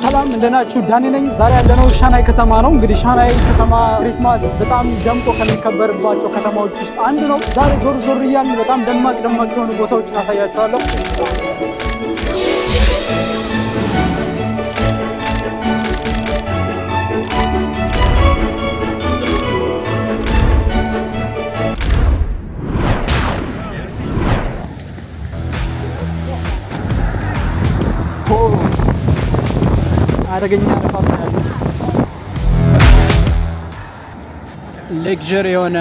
ሰላም እንደናችሁ ዳኒ ነኝ። ዛሬ ያለነው ሻናይ ከተማ ነው። እንግዲህ ሻናይ ከተማ ክሪስማስ በጣም ደምቆ ከሚከበርባቸው ከተማዎች ውስጥ አንዱ ነው። ዛሬ ዞር ዞር እያልን በጣም ደማቅ የሆኑ ቦታዎችን አሳያችኋለሁ። አደገኛ ነፋስ ነው ያለው። ሌክቸር የሆነ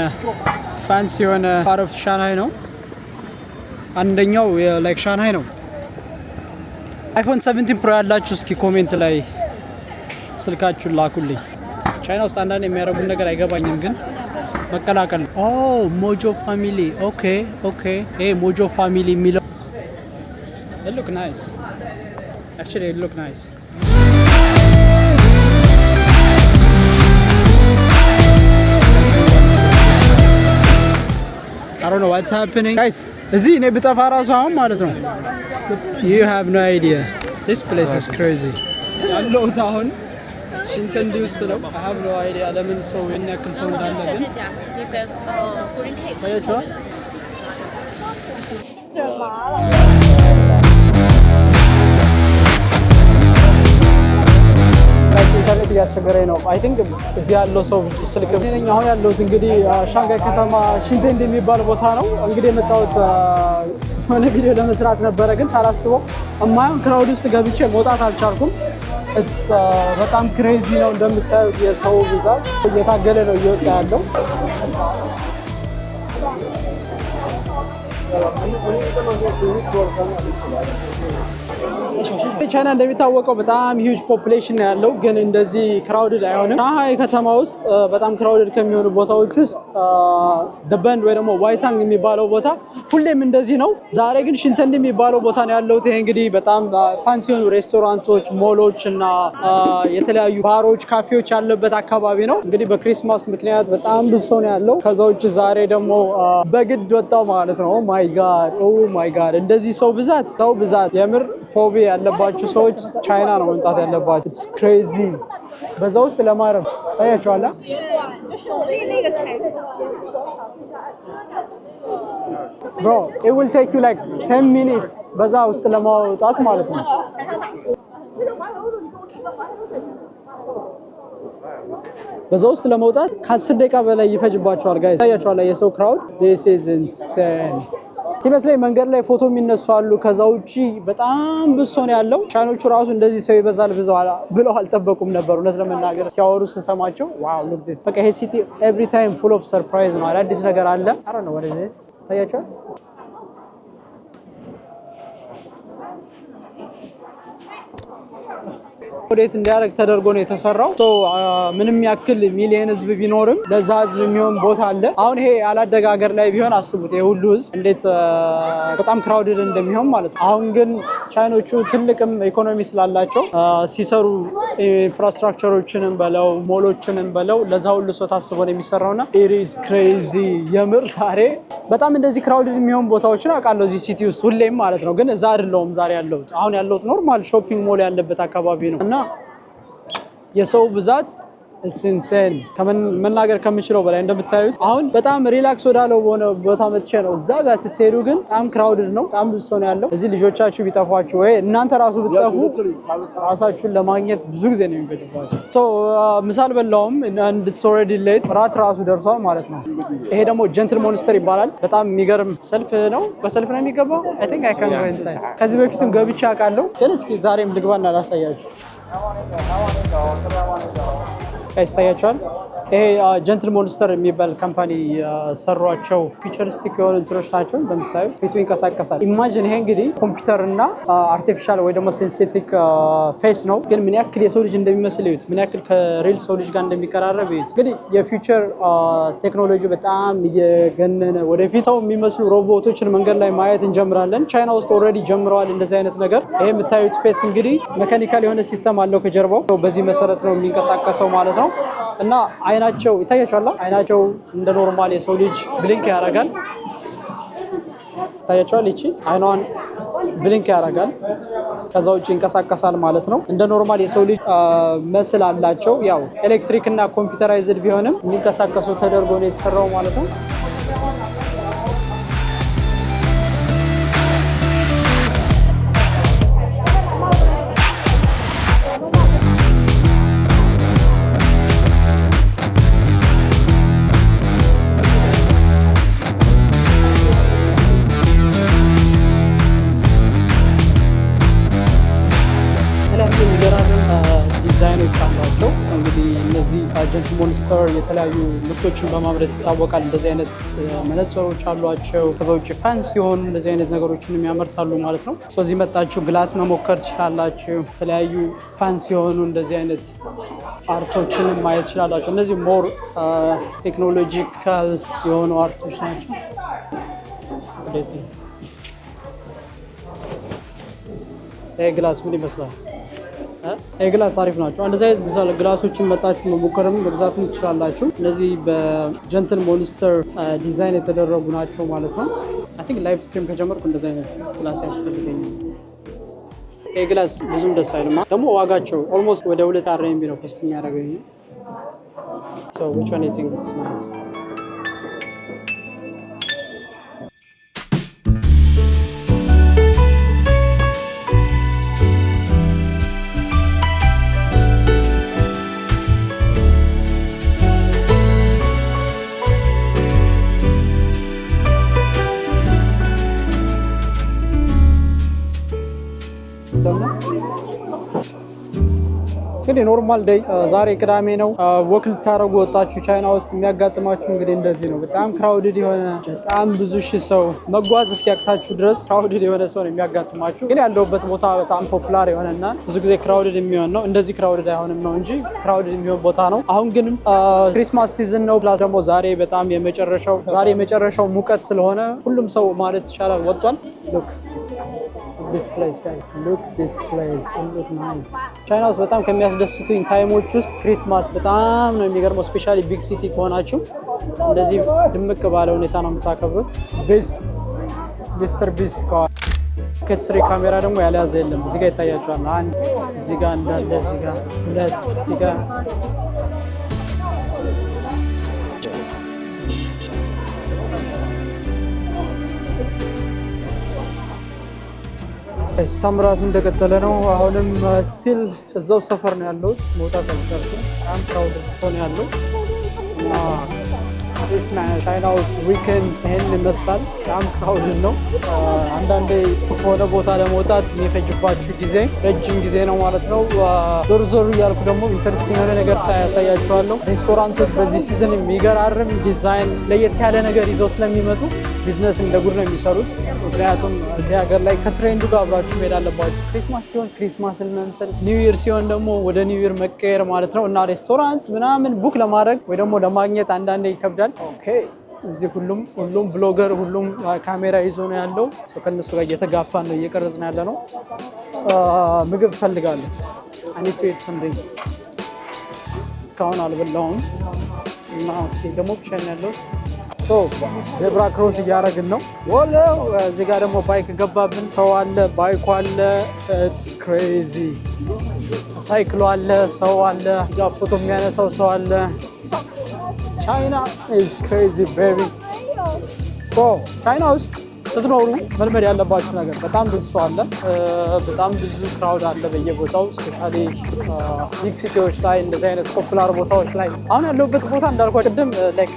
ፋንሲ የሆነ ፓርት ኦፍ ሻንሃይ ነው። አንደኛው ላይክ ሻንሃይ ነው። አይፎን 17 ፕሮ ያላችሁ እስኪ ኮሜንት ላይ ስልካችሁን ላኩልኝ። ቻይና ውስጥ አንዳንድ የሚያደርጉት ነገር አይገባኝም፣ ግን መቀላቀል ነው። ኦ ሞጆ ፋሚሊ ኦኬ ኦኬ። ይሄ ሞጆ ፋሚሊ የሚለው it look nice actually it look nice I don't know what's happening guys. እዚህ እኔ ብጠፋ ራሱ አሁን ማለት ነው you have no idea this place is crazy ያለሁት አሁን ሽንተንዲ ውስጥ ነው። I have no idea ለምን ሰው የሚያክል ሰው እንዳለ ግን ታያችኋል። ኢንተርኔት እያስቸገረኝ ነው። አይ ቲንክ እዚህ ያለው ሰው ስልክ ነኝ። አሁን ያለሁት እንግዲህ ሻንጋይ ከተማ ሽንቴንዲ የሚባል ቦታ ነው። እንግዲህ የመጣሁት የሆነ ቪዲዮ ለመስራት ነበረ፣ ግን ሳላስበው እማየውን ክራውድ ውስጥ ገብቼ መውጣት አልቻልኩም። በጣም ክሬዚ ነው። እንደምታዩት የሰው ብዛት እየታገለ ነው እየወጣ ያለው። ቻይና እንደሚታወቀው በጣም ሂውጅ ፖፑሌሽን ነው ያለው፣ ግን እንደዚህ ክራውድድ አይሆንም። ሻንሃይ ከተማ ውስጥ በጣም ክራውድድ ከሚሆኑ ቦታዎች ውስጥ ደበንድ ወይ ደግሞ ዋይታንግ የሚባለው ቦታ ሁሌም እንደዚህ ነው። ዛሬ ግን ሽንተንዲ የሚባለው ቦታ ነው ያለሁት። ይሄ እንግዲህ በጣም ፋንሲ የሆኑ ሬስቶራንቶች፣ ሞሎች እና የተለያዩ ባሮች፣ ካፌዎች ያለበት አካባቢ ነው። እንግዲህ በክሪስማስ ምክንያት በጣም ብዙ ሰው ነው ያለው። ከዛ ውጭ ዛሬ ደግሞ በግድ ወጣው ማለት ነው። ኦ ማይ ጋድ እንደዚህ ሰው ብዛት የምር ፎቢያ ያለባችሁ ሰዎች ቻይና ነው መምጣት ያለባችሁ። ኢትስ ክሬዚ። በዛ ውስጥ ለማረፍ ታያችኋላ። bro it will take you like 10 minutes በዛ ውስጥ ለማውጣት ማለት ነው። በዛ ውስጥ ለማውጣት ከ10 ደቂቃ በላይ ይፈጅባችኋል ጋይስ። ታያችኋላ የሰው ክራውድ this is insane ሲመስለኝ መንገድ ላይ ፎቶ የሚነሱ አሉ። ከዛ ውጪ በጣም ብዙ ሰው ነው ያለው። ቻይኖቹ ራሱ እንደዚህ ሰው ይበዛል ብለው አልጠበቁም ነበር። እውነት ለመናገር ሲያወሩ ስሰማቸው ዋው ሉክ ዲስ በቃ ይሄ ሲቲ ኤቭሪ ታይም ፉል ኦፍ ሰርፕራይዝ ነው። አዳዲስ ነገር አለ። አይ ዶንት ኖ what is this ታያችሁ። ወዴት እንዲያደርግ ተደርጎ ነው የተሰራው። ምንም ያክል ሚሊየን ህዝብ ቢኖርም ለዛ ህዝብ የሚሆን ቦታ አለ። አሁን ይሄ ያላደገ ሀገር ላይ ቢሆን አስቡት ይሄ ሁሉ ህዝብ እንዴት በጣም ክራውድድ እንደሚሆን ማለት ነው። አሁን ግን ቻይኖቹ ትልቅም ኢኮኖሚ ስላላቸው ሲሰሩ ኢንፍራስትራክቸሮችንም በለው ሞሎችንም በለው ለዛ ሁሉ ሰው ታስቦ ነው የሚሰራውና it is crazy የምር። ዛሬ በጣም እንደዚህ ክራውድድ የሚሆን ቦታዎችን አውቃለሁ እዚህ ሲቲ ውስጥ ሁሌም ማለት ነው። ግን እዛ አይደለሁም ዛሬ ያለሁት። አሁን ያለሁት ኖርማል ሾፒንግ ሞል ያለበት አካባቢ ነው እና የሰው ብዛት it's insane ከመናገር ከምችለው በላይ እንደምታዩት። አሁን በጣም ሪላክስ ወዳለው ቦታ መጥቼ ነው። እዛ ጋር ስትሄዱ ግን በጣም ክራውድድ ነው። በጣም ብዙ ሰው ነው ያለው። እዚህ ልጆቻችሁ ቢጠፏችሁ ወይ እናንተ ራሱ ብትጠፉ ራሳችሁን ለማግኘት ብዙ ጊዜ ነው የሚፈጅባችሁ። ምሳ አልበላሁም and it's already late። ራት ራሱ ደርሷል ማለት ነው። ይሄ ደግሞ ጀንትል ሞንስተር ይባላል። በጣም የሚገርም ሰልፍ ነው። በሰልፍ ነው የሚገባው። I think I can go inside። ከዚህ በፊትም ገብቼ አውቃለሁ፣ ግን እስኪ ዛሬም ልግባና ላሳያችሁ። ታያችኋል። ይሄ ጀንትል ሞንስተር የሚባል ካምፓኒ ሰሯቸው ፊቸሪስቲክ የሆኑ እንትኖች ናቸው። እንደምታዩት ፊቱ ይንቀሳቀሳል። ኢማጂን ይሄ እንግዲህ ኮምፒውተር እና አርቲፊሻል ወይ ደግሞ ሲንቴቲክ ፌስ ነው፣ ግን ምን ያክል የሰው ልጅ እንደሚመስል እዩት። ምን ያክል ከሪል ሰው ልጅ ጋር እንደሚቀራረብ እዩት። እንግዲህ የፊውቸር ቴክኖሎጂ በጣም እየገነነ ወደፊት የሚመስሉ ሮቦቶችን መንገድ ላይ ማየት እንጀምራለን። ቻይና ውስጥ ኦልሬዲ ጀምረዋል እንደዚህ አይነት ነገር። ይሄ የምታዩት ፌስ እንግዲህ ሜካኒካል የሆነ ሲስተም አለው ከጀርባው። በዚህ መሰረት ነው የሚንቀሳቀሰው ማለት ነው። እና አይናቸው ይታያችኋል። አይናቸው እንደ ኖርማል የሰው ልጅ ብሊንክ ያደርጋል። ይታያችኋል። እቺ አይኗን ብሊንክ ያደርጋል። ከዛ ውጭ ይንቀሳቀሳል ማለት ነው። እንደ ኖርማል የሰው ልጅ መስል አላቸው። ያው ኤሌክትሪክ እና ኮምፒውተራይዝድ ቢሆንም የሚንቀሳቀሱ ተደርጎ ነው የተሰራው ማለት ነው። ዲዛይኖች አሏቸው። እንግዲህ እነዚህ ጀንት ሞንስተር የተለያዩ ምርቶችን በማምረት ይታወቃል። እንደዚህ አይነት መነጽሮች አሏቸው። ከዛ ውጭ ፋንሲ የሆኑ እንደዚህ አይነት ነገሮችን ያመርታሉ ማለት ነው። እዚህ መጣችሁ ግላስ መሞከር ትችላላችሁ። የተለያዩ ፋንሲ የሆኑ እንደዚህ አይነት አርቶችን ማየት ትችላላችሁ። እነዚህ ሞር ቴክኖሎጂካል የሆኑ አርቶች ናቸው። ይህ ግላስ ምን ይመስላል? ግላስ አሪፍ ናቸው። እንደዚህ አይነት ግላሶችን መጣችሁ መሞከርም መግዛትም ትችላላችሁ። እነዚህ በጀንትል ሞንስተር ዲዛይን የተደረጉ ናቸው ማለት ነው። አይ ቲንክ ላይቭ ስትሪም ከጀመርኩ እንደዚህ አይነት ግላስ ያስፈልገኛል። ይህ ግላስ ብዙም ደስ አይልም። ደግሞ ዋጋቸው ኦልሞስት ወደ 2 RMB ነው ኮስት የሚያደርገኝ። So which one do you think it's nice? እንግዲህ ኖርማል ዴይ ዛሬ ቅዳሜ ነው። ወክ ልታደርጉ ወጣችሁ ቻይና ውስጥ የሚያጋጥማችሁ እንግዲህ እንደዚህ ነው። በጣም ክራውድድ የሆነ በጣም ብዙ ሺህ ሰው መጓዝ እስኪያቅታችሁ ድረስ ክራውድድ የሆነ ሰው ነው የሚያጋጥማችሁ። ግን ያለውበት ቦታ በጣም ፖፑላር የሆነና ብዙ ጊዜ ክራውድድ የሚሆን ነው። እንደዚህ ክራውድድ አይሆንም ነው እንጂ ክራውድድ የሚሆን ቦታ ነው። አሁን ግን ክሪስማስ ሲዝን ነው። ፕላስ ደግሞ ዛሬ የመጨረሻው ሙቀት ስለሆነ ሁሉም ሰው ማለት ይቻላል ወጥቷል። This place, guys. Look this place. Look nice. ቻይና ውስጥ በጣም ከሚያስደስቱኝ ታይሞች ውስጥ ክሪስማስ በጣም ነው የሚገርመው። ስፔሻሊ ቢግ ሲቲ ከሆናችሁ እንደዚህ ድምቅ ባለ ሁኔታ ነው የምታከብሩት። ሚስተር ቢስት ከስሪ ካሜራ ደግሞ ያልያዘ የለም። እዚህ ጋር ይታያችኋል። አንድ እዚህ ጋር እንዳለ እዚህ ጋር ሁለት እዚህ ጋር ስታምራቱ እንደቀጠለ ነው። አሁንም ስቲል እዛው ሰፈር ነው ያለው። መውጣት አልቻልኩም። በጣም ክራውድ ሰው ነው ያለው እና ቻይና ውስጥ ዊኬንድ ይሄን ይመስላል። በጣም ክራውድ ነው። አንዳንዴ ከሆነ ቦታ ለመውጣት የሚፈጅባችሁ ጊዜ ረጅም ጊዜ ነው ማለት ነው። ዞር ዞር እያልኩ ደግሞ ኢንተረስቲንግ የሆነ ነገር ያሳያችኋለሁ። ሬስቶራንቶች በዚህ ሲዝን የሚገራርም ዲዛይን ለየት ያለ ነገር ይዘው ስለሚመጡ ቢዝነስ እንደ ጉድ ነው የሚሰሩት። ምክንያቱም እዚህ ሀገር ላይ ከትሬንዱ ጋር አብራችሁ መሄድ አለባችሁ። ክሪስማስ ሲሆን ክሪስማስን መምሰል፣ ኒው ይር ሲሆን ደግሞ ወደ ኒው ይር መቀየር ማለት ነው እና ሬስቶራንት ምናምን ቡክ ለማድረግ ወይ ደግሞ ለማግኘት አንዳንዴ ይከብዳል። ኦኬ እዚህ ሁሉም ብሎገር ሁሉም ካሜራ ይዞ ነው ያለው። ከነሱ ጋር እየተጋፋን ነው እየቀረጽን ያለ ነው። ምግብ ፈልጋለሁ። አኒቱ የተሰምደኝ እስካሁን አልበላሁም እና እስኪ ደግሞ ብቻዬን ያለው ዜብራ ክሮስ እያደረግን ነው። ወለው እዚህ ጋር ደግሞ ባይክ ገባብን። ሰው አለ፣ ባይኩ አለ። ኢትስ ክሬዚ። ሳይክሉ አለ፣ ሰው አለ። እዛ ፎቶ የሚያነሳው ሰው አለ። ቻይና ኢዝ ክሬዚ ቤቢ። ቻይና ውስጥ ስትኖሩ መልመድ ያለባችሁ ነገር በጣም ብዙ ሰው አለ፣ በጣም ብዙ ክራውድ አለ በየቦታው። ስፔሻሊ ቢግ ሲቲዎች ላይ እንደዚህ አይነት ፖፑላር ቦታዎች ላይ አሁን ያለሁበት ቦታ እንዳልኳችሁ ቅድም ላይክ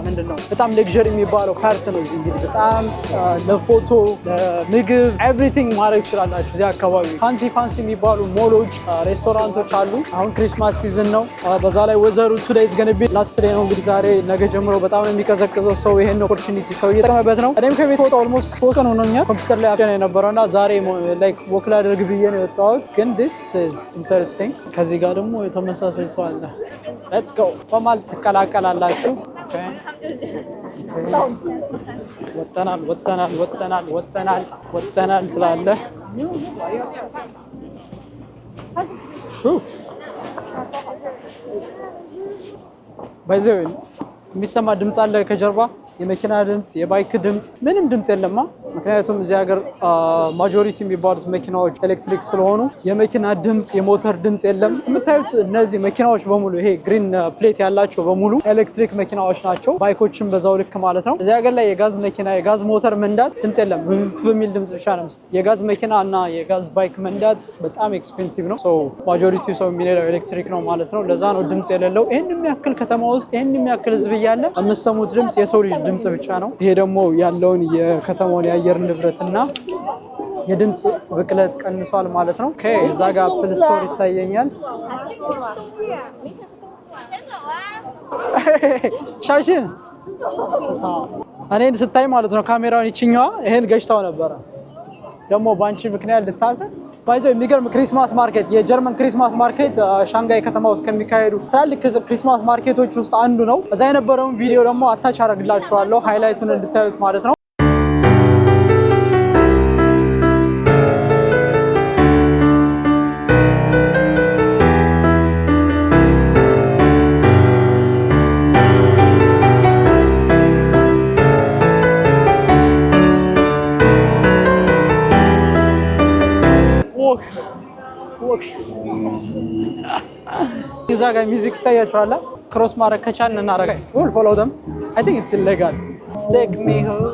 ምንድን ነው በጣም ሌክዠሪ የሚባለው ፓርት ነው። እዚህ እንግዲህ በጣም ለፎቶ ለምግብ ኤቭሪቲንግ ማድረግ ትችላላችሁ። እዚህ አካባቢ ፋንሲ የሚባሉ ሞሎች፣ ሬስቶራንቶች አሉ። አሁን ክሪስማስ ሲዝን ነው። በዛ ላይ ወዘሩ ቱዴይ ኢዝ ገና ቢ ላስት ዴይ ነው እንግዲህ ዛሬ ነገ ጀምሮ በጣም ነው የሚቀዘቅዘው። ሰው ይሄን ኦፖርቹኒቲ ሰው እየተጠቀመበት ነው። እኔም ከቤት ወጣሁ ኦልሞስት 3 ቀን ሆኖኛል። ኮምፒውተር ላይ አፍተን የነበረውና ዛሬ ላይክ ወክ ላድርግ ብዬ ነው የወጣሁት። ግን this is interesting። ከዚህ ጋር ደግሞ የተመሳሳይ ሰው አለ። let's go በማል ትቀላቀላላችሁ። ወጥተናል ትላለህ። ባይዘው የሚሰማ ድምፅ አለ ከጀርባ፣ የመኪና ድምፅ፣ የባይክ ድምፅ፣ ምንም ድምፅ የለማ። ምክንያቱም እዚህ ሀገር ማጆሪቲ የሚባሉት መኪናዎች ኤሌክትሪክ ስለሆኑ የመኪና ድምፅ የሞተር ድምፅ የለም። የምታዩት እነዚህ መኪናዎች በሙሉ ይሄ ግሪን ፕሌት ያላቸው በሙሉ ኤሌክትሪክ መኪናዎች ናቸው። ባይኮችም በዛው ልክ ማለት ነው። እዚህ ሀገር ላይ የጋዝ መኪና የጋዝ ሞተር መንዳት ድምፅ የለም፣ በሚል ድምፅ ብቻ ነው። የጋዝ መኪና እና የጋዝ ባይክ መንዳት በጣም ኤክስፔንሲቭ ነው። ማጆሪቲ ሰው የሚነዳው ኤሌክትሪክ ነው ማለት ነው። ለዛ ነው ድምፅ የሌለው። ይህን የሚያክል ከተማ ውስጥ ይህን የሚያክል ህዝብ እያለ የምሰሙት ድምፅ የሰው ልጅ ድምፅ ብቻ ነው። ይሄ ደግሞ ያለውን የከተማውን የአየር ንብረትና የድምፅ ብክለት ቀንሷል ማለት ነው። እዛ ጋር አፕል ስቶር ይታየኛል። ሻሽን እኔን ስታይ ማለት ነው ካሜራውን ይችኛዋ ይሄን ገጭታው ነበረ። ደግሞ ባንቺ ምክንያት ልታሰር ባይዘው የሚገርም ክሪስማስ ማርኬት የጀርመን ክሪስማስ ማርኬት ሻንጋይ ከተማ ውስጥ ከሚካሄዱ ትላልቅ ክሪስማስ ማርኬቶች ውስጥ አንዱ ነው። እዛ የነበረውን ቪዲዮ ደግሞ አታች አደርግላችኋለሁ ሃይላይቱን እንድታዩት ማለት ነው። እዛ ጋር ሚውዚክ ይታያችኋል። ክሮስ ማድረግ ከቻልን እናደርጋለን። ዊል ፎሎ them. I think it's illegal. Take me home.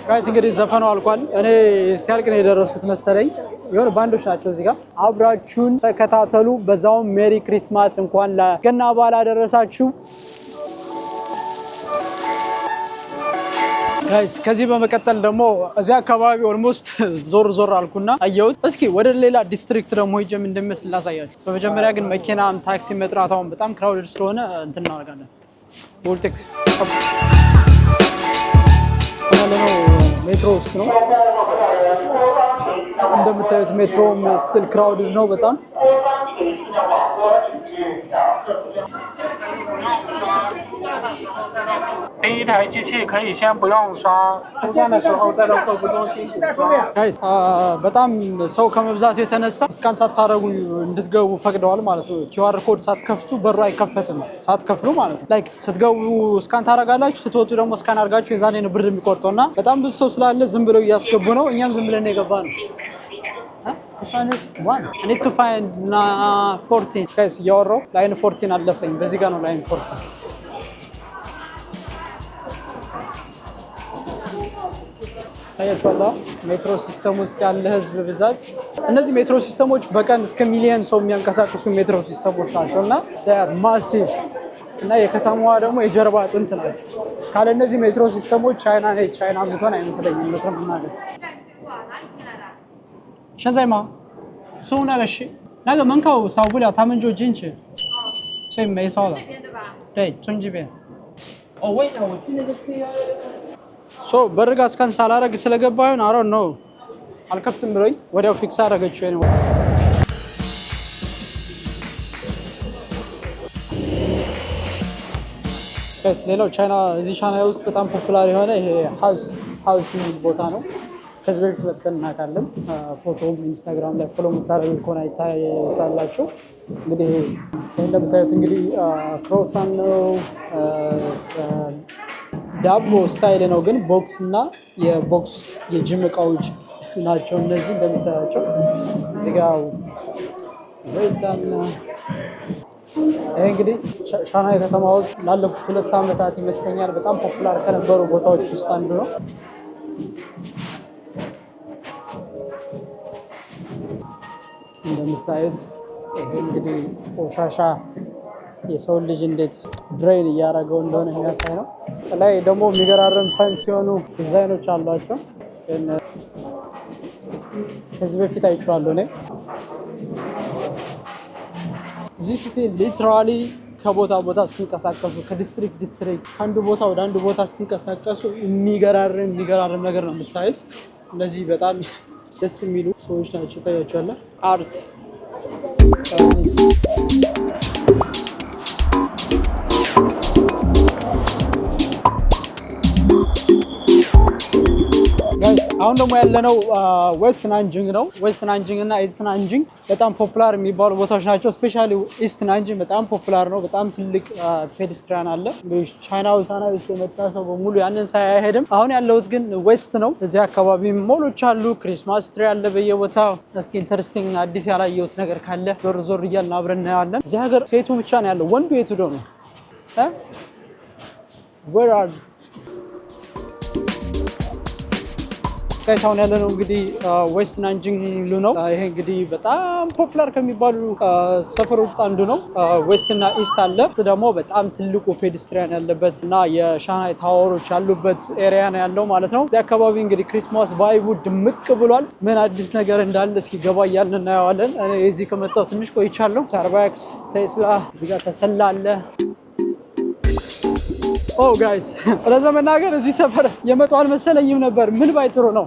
ጋይስ እንግዲህ ዘፈኑ አልቋል። እኔ ሲያልቅ ነው የደረስኩት መሰለኝ። የሆነ ባንዶች ናቸው እዚህ ጋር። አብራችሁን ተከታተሉ። በዛውም ሜሪ ክሪስማስ፣ እንኳን ለገና በዓል አደረሳችሁ ጋይስ። ከዚህ በመቀጠል ደግሞ እዚህ አካባቢ ኦልሞስት ዞር ዞር አልኩና አየሁት። እስኪ ወደ ሌላ ዲስትሪክት ደግሞ ሂጅም እንደሚመስል ላሳያችሁ። በመጀመሪያ ግን መኪናም ታክሲ መጥራት አሁን በጣም ክራውድድ ስለሆነ እንትን እናደርጋለን። ቦልቴክስ ያለነው ሜትሮ ውስጥ ነው። እንደምታዩት ሜትሮም ስቲል ክራውድድ ነው በጣም። በጣም ሰው ከመብዛቱ የተነሳ እስካን ሳታረጉ እንድትገቡ ፈቅደዋል ማለት ነው። ኪውአር ኮድ ሳትከፍቱ በሩ አይከፈትም፣ ሳትከፍሉ ማለት ነው። ላይክ ስትገቡ እስካን ታረጋላችሁ፣ ስትወጡ ደግሞ እስካን አርጋችሁ የዛኔ ነው ብር የሚቆርጠውና በጣም ብዙ ሰው ስላለ ዝም ብለው እያስገቡ ነው። እኛም ዝም ብለን የገባ ነው። I need to find 14 guys እያወራሁ ላይን 14 አለፈኝ። በዚህ ጋር ነው ላይን 14። ታያችኋላ ሜትሮ ሲስተም ውስጥ ያለ ህዝብ ብዛት። እነዚህ ሜትሮ ሲስተሞች በቀን እስከ ሚሊዮን ሰው የሚያንቀሳቅሱ ሜትሮ ሲስተሞች ናቸውና ማሲቭ እና የከተማዋ ደግሞ የጀርባ አጥንት ናቸው። ካለ እነዚህ ሜትሮ ሲስተሞች ቻይና ምትሆን አይመስለኝም። ምትረም ማለት 现在吗？从那个是那个门口扫不了，他们就进去，所以没扫了。对，从这边。哦，问一下，我去那个So በርጋ እስካን ሳላረግ ስለገባሁን I don't know አልከፍትም ብሎኝ ወዲያው ፊክስ አደረገችው ነው። ሌላው ቻይና እዚህ ቻይና ውስጥ በጣም ፖፑላር የሆነ ይሄ ሃውስ የሚል ቦታ ነው። ከዚህ በፊት መጥተን እናውቃለን። ፎቶም ኢንስታግራም ላይ ፎሎ የምታደርጉ ከሆነ አይታላችሁ። እንግዲህ እንደምታዩት እንግዲህ ክሮሳን ነው፣ ዳቦ ስታይል ነው ግን ቦክስ እና የቦክስ የጂም እቃዎች ናቸው እነዚህ እንደምታያቸው። እዚህ ጋር ይሄ እንግዲህ ሻንሃይ ከተማ ውስጥ ላለፉት 2 ዓመታት ይመስለኛል በጣም ፖፑላር ከነበሩ ቦታዎች ውስጥ አንዱ ነው። እንደምታዩት ይሄ እንግዲህ ቆሻሻ የሰው ልጅ እንዴት ድሬን እያደረገው እንደሆነ የሚያሳይ ነው። ላይ ደግሞ የሚገራረም ፈንስ ሲሆኑ ዲዛይኖች አሏቸው። ከዚህ በፊት አይቼዋለሁ እኔ። እዚህ ስትል ሊትራሊ ከቦታ ቦታ ስትንቀሳቀሱ ከዲስትሪክት ከአንዱ ቦታ ወደ አንዱ ቦታ ስትንቀሳቀሱ የሚገራርም ነገር ነው የምታዩት። እነዚህ በጣም ደስ የሚሉ ሰዎች ናቸው። ታያቸዋለህ። አርት አሁን ደግሞ ያለነው ዌስት ናንጂንግ ነው። ዌስት ናንጂንግ እና ኢስት ናንጂንግ በጣም ፖፑላር የሚባሉ ቦታዎች ናቸው። ስፔሻሊ ኢስት ናንጂንግ በጣም ፖፑላር ነው። በጣም ትልቅ ፔዲስትሪያን አለ። ቻይና ውስጥ የመጣ ሰው በሙሉ ያንን ሳያሄድም። አሁን ያለሁት ግን ዌስት ነው። እዚህ አካባቢ ሞሎች አሉ። ክሪስማስ ትሪ አለ በየቦታው። እስኪ ኢንተረስቲንግ አዲስ ያላየሁት ነገር ካለ ዞር ዞር እያልን አብረን እናያለን። እዚህ ሀገር ሴቱ ብቻ ነው ያለው። ወንዱ የቱ ሄዶ ነው? አሁን ያለነው እንግዲህ ዌስት ናንጂንግ ነው። ይሄ እንግዲህ በጣም ፖፑላር ከሚባሉ ሰፈሮች አንዱ ነው። ዌስት እና ኢስት አለ። ደግሞ በጣም ትልቁ ፔዲስትሪያን ያለበት እና የሻንሃይ ታወሮች ያሉበት ኤሪያ ነው ያለው ማለት ነው። እዚህ አካባቢ እንግዲህ ክሪስማስ ቫይቡ ድምቅ ብሏል። ምን አዲስ ነገር እንዳለ እስኪ ገባ እያልን እናየዋለን። እኔ እዚህ ከመጣሁ ትንሽ ቆይቻለሁ። ስታርባክስ፣ ቴስላ፣ እዚህ ጋር ተሰላ አለ። ኦ ጋይስ ለመናገር እዚህ ሰፈር የመጣው አልመሰለኝም ነበር። ምን ባይጥሩ ነው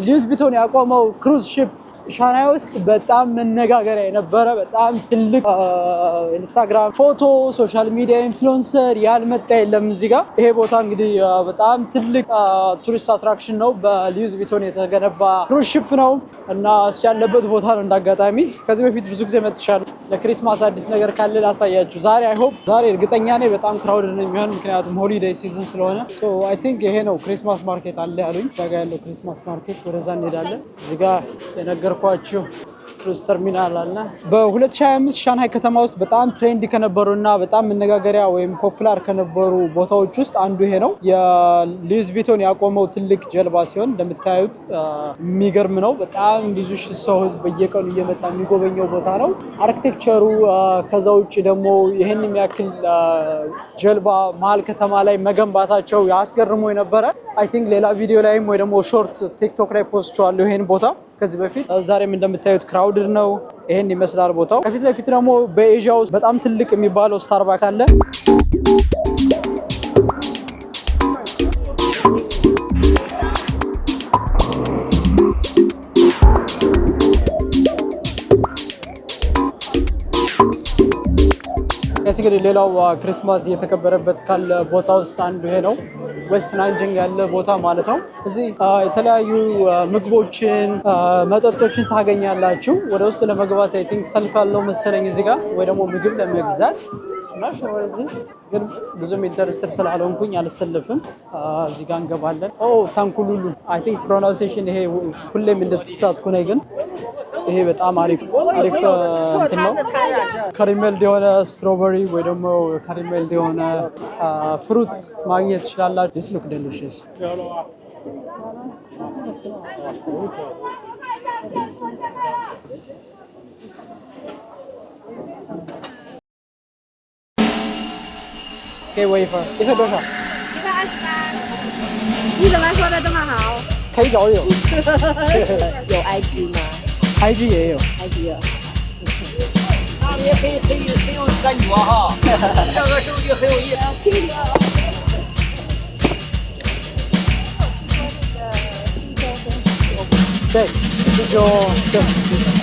ሉዊስ ቪቶን ያቆመው ክሩዝ ሺፕ ሻንሃይ ውስጥ በጣም መነጋገሪያ የነበረ በጣም ትልቅ ኢንስታግራም ፎቶ ሶሻል ሚዲያ ኢንፍሉዌንሰር ያልመጣ የለም እዚህ ጋር። ይሄ ቦታ እንግዲህ በጣም ትልቅ ቱሪስት አትራክሽን ነው። በሉዊስ ቪቶን የተገነባ ክሩዝ ሺፕ ነው እና እሱ ያለበት ቦታ ነው። እንዳጋጣሚ ከዚህ በፊት ብዙ ጊዜ መጥቻለሁ። ለክሪስማስ አዲስ ነገር ካለ ላሳያችሁ። ዛሬ አይሆፕ ዛሬ እርግጠኛ ነኝ በጣም ክራውድድ ነው የሚሆን፣ ምክንያቱም ሆሊዴይ ሲዝን ስለሆነ። ሶ አይ ቲንክ ይሄ ነው ክሪስማስ ማርኬት አለ ያሉኝ። እዛ ጋር ያለው ክሪስማስ ማርኬት ወደዛ እንሄዳለን። እዚህ ጋር የነገርኳችሁ ክሩዝ ተርሚናል አለ። በ2025 ሻንሃይ ከተማ ውስጥ በጣም ትሬንድ ከነበሩና በጣም መነጋገሪያ ወይም ፖፑላር ከነበሩ ቦታዎች ውስጥ አንዱ ይሄ ነው። የሉዊስ ቪቶን ያቆመው ትልቅ ጀልባ ሲሆን እንደምታዩት የሚገርም ነው። በጣም ብዙ ሺህ ሰው ህዝብ በየቀኑ እየመጣ የሚጎበኘው ቦታ ነው። አርኪቴክቸሩ ከዛ ውጭ ደግሞ ይህን የሚያክል ጀልባ መሀል ከተማ ላይ መገንባታቸው ያስገርሞ የነበረ አይ ቲንክ ሌላ ቪዲዮ ላይም ወይ ደግሞ ሾርት ቲክቶክ ላይ ፖስቸዋለሁ ይሄን ቦታ ከዚህ በፊት። ዛሬም እንደምታዩት ክራውድድ ነው። ይሄን ይመስላል ቦታው። ከፊት ለፊት ደግሞ በኤዥያ ውስጥ በጣም ትልቅ የሚባለው ስታርባክስ አለ። ከዚህ እንግዲህ ሌላው ክሪስማስ እየተከበረበት ካለ ቦታ ውስጥ አንዱ ይሄ ነው። ዌስት ናንጂንግ ያለ ቦታ ማለት ነው። እዚህ የተለያዩ ምግቦችን፣ መጠጦችን ታገኛላችሁ። ወደ ውስጥ ለመግባት አይ ቲንክ ሰልፍ ያለው መሰለኝ እዚህ ጋር ወይ ደግሞ ምግብ ለመግዛት ናሽ ወደዚህ ግን ብዙም ኢንተረስትድ ስላልሆንኩኝ አልሰለፍም። እዚህ ጋር እንገባለን። ታንኩሉሉ አይ ቲንክ ፕሮናንሴሽን ይሄ ሁሌም እንደተሳትኩ ነኝ ግን ይሄ በጣም አሪፍ እንትን ነው። ከሪሜልድ የሆነ ስትሮበሪ ወይ ደግሞ ከሪሜልድ የሆነ ፍሩት ማግኘት ትችላላችሁ። ዲስ ሉክ ዴሊሺየስ።给我一份，一份多少？120吧。你怎么说的这么好？可以找有。有 IG 吗？ IG 也有 ，IG 有。也很有感觉哈，这个手机很有意思。对，这就对。